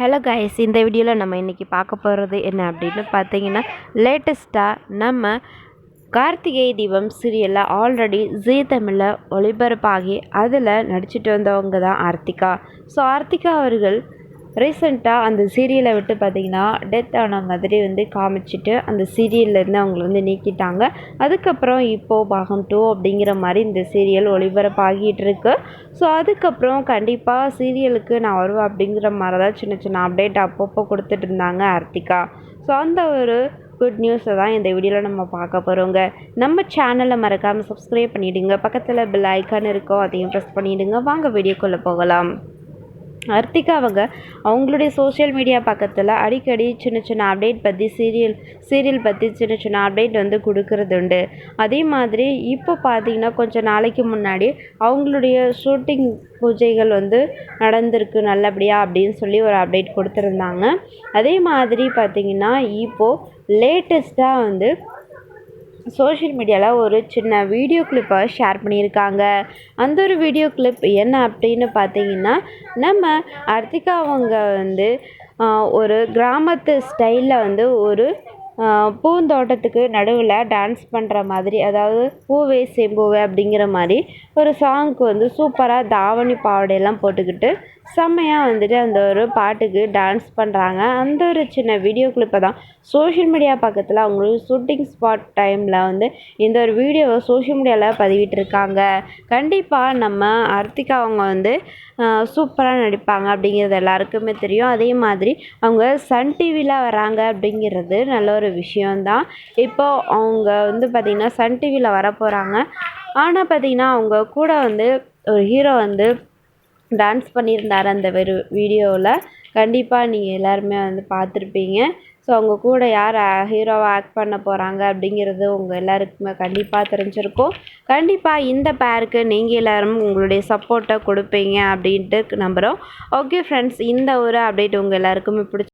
Hello guys, இந்த வீடியோவில் நம்ம இன்றைக்கி பார்க்க போகிறது என்ன அப்படின்னு பார்த்தீங்கன்னா, லேட்டஸ்ட்டாக நம்ம கார்த்திகை தீபம் சீரியலில் ஆல்ரெடி ஜீ தமிழில் ஒளிபரப்பாகி அதில் நடிச்சிட்டு வந்தவங்க தான் ஆர்த்திகா. ஸோ ஆர்த்திகா அவர்கள் ரீசெண்டாக அந்த சீரியலை விட்டு பார்த்திங்கன்னா டெத் ஆன மாதிரி காமிச்சிட்டு அந்த சீரியல்லேருந்து அவங்கள நீக்கிட்டாங்க. அதுக்கப்புறம் இப்போது பாகம் 2 அப்படிங்கிற மாதிரி இந்த சீரியல் ஒளிபரப்பாகிட்டு இருக்கு. ஸோ அதுக்கப்புறம் கண்டிப்பாக சீரியலுக்கு நான் வருவேன் அப்படிங்கிற மாதிரி தான் சின்ன சின்ன அப்டேட் அப்பப்போ கொடுத்துட்டு இருந்தாங்க ஆர்த்திகா. ஸோ அந்த ஒரு குட் நியூஸை தான் இந்த வீடியோவில் நம்ம பார்க்க போகிறோங்க. நம்ம சேனலை மறக்காமல் சப்ஸ்கிரைப் பண்ணிவிடுங்க. பக்கத்தில் பெல் ஐக்கான் இருக்கும், அதையும் ப்ரெஸ் பண்ணிவிடுங்க. வாங்க வீடியோக்குள்ளே போகலாம். ஆர்த்திகா அவங்களுடைய சோஷியல் மீடியா பக்கத்தில் அடிக்கடி சின்ன சின்ன அப்டேட் பற்றி சீரியல் பற்றி சின்ன சின்ன அப்டேட் கொடுக்கறது உண்டு. அதே மாதிரி இப்போ பார்த்திங்கன்னா கொஞ்சம் நாளைக்கு முன்னாடி அவங்களுடைய ஷூட்டிங் பூஜைகள் நடந்திருக்கு நல்லபடியாக அப்படின்னு சொல்லி ஒரு அப்டேட் கொடுத்துருந்தாங்க. அதே மாதிரி பார்த்திங்கன்னா இப்போது லேட்டஸ்ட்டாக சோஷியல் மீடியாவில் ஒரு சின்ன வீடியோ கிளிப்பை ஷேர் பண்ணியிருக்காங்க. அந்த ஒரு வீடியோ கிளிப் என்ன அப்படின்னு பார்த்தீங்கன்னா, நம்ம ஆர்த்திகா அவங்க ஒரு கிராமத்து ஸ்டைலில் ஒரு பூந்தோட்டத்துக்கு நடுவில் டான்ஸ் பண்ணுற மாதிரி, அதாவது பூவே செம்பூவே அப்படிங்கிற மாதிரி ஒரு சாங்க்கு சூப்பராக தாவணி பாவாடையெல்லாம் போட்டுக்கிட்டு செம்மையாக அந்த ஒரு பாட்டுக்கு டான்ஸ் பண்ணுறாங்க. அந்த ஒரு சின்ன வீடியோ கிளிப்பை தான் சோஷியல் மீடியா பக்கத்தில் அவங்களுக்கு ஷூட்டிங் ஸ்பாட் டைமில் இந்த ஒரு வீடியோவை சோஷியல் மீடியாவில் பதிவிட்டிருக்காங்க. கண்டிப்பாக நம்ம ஆர்த்திகா அவங்க சூப்பராக நடிப்பாங்க அப்படிங்கிறது எல்லாருக்குமே தெரியும். அதே மாதிரி அவங்க சன் டிவியில் வராங்க அப்படிங்கிறது நல்ல ஒரு விஷயந்தான். இப்போது அவங்க பார்த்திங்கன்னா சன் டிவியில் வர போகிறாங்க. ஆனால் பார்த்திங்கன்னா அவங்க கூட ஒரு ஹீரோ டான்ஸ் பண்ணியிருந்தார் அந்த வீடியோவில். கண்டிப்பாக நீங்கள் எல்லாருமே பார்த்துருப்பீங்க. ஸோ அவங்க கூட யார் ஹீரோவாக ஆக்ட் பண்ண போகிறாங்க அப்படிங்கிறது உங்கள் எல்லாருக்குமே கண்டிப்பாக தெரிஞ்சிருக்கும். கண்டிப்பாக இந்த பேருக்கு நீங்கள் எல்லோரும் உங்களுடைய சப்போர்ட்டை கொடுப்பீங்க அப்படின்ட்டு நம்புகிறோம். ஓகே ஃப்ரெண்ட்ஸ், இந்த ஒரு அப்டேட் உங்கள் எல்லாருக்குமே